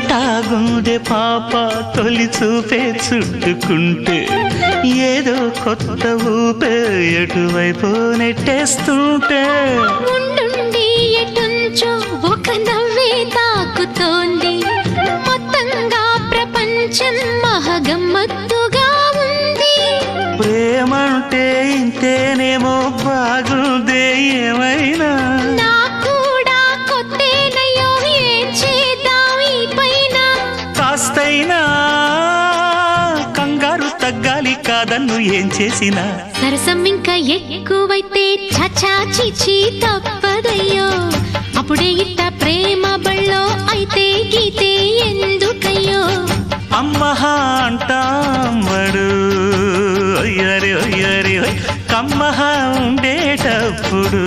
ఎట్టాగుండే పాప తొలి చూపే చుట్టుకుంటే ఏదో కొత్త ఊపే ఎటువైపు నెట్టేస్తుంటే ఉండుండి ఎటుంచో ఒక నవ్వే తాకుతోంది మొత్తంగా ప్రపంచం మహగమ్మత్తుగా ఉంది ప్రేమంటే ఇంతేనేమో బాగుందే ఏమైనా నాకు కూడా కొత్తేనయ్యో ఏం చేద్దాం ఈ పైన కాస్తైనా కంగారు తగ్గాలి కాదన్ను ఏం చేసినా సరసం ఇంకా ఎక్కువైతే చచా చిచి తప్పదయ్యో అప్పుడే ఇట్ట ప్రేమ బళ్ళో అయితే గీతే ఎందుకయ్యో అమ్మహా అంటామడు అయ్యరే అయ్యరే కమ్మహా ఉండేటప్పుడు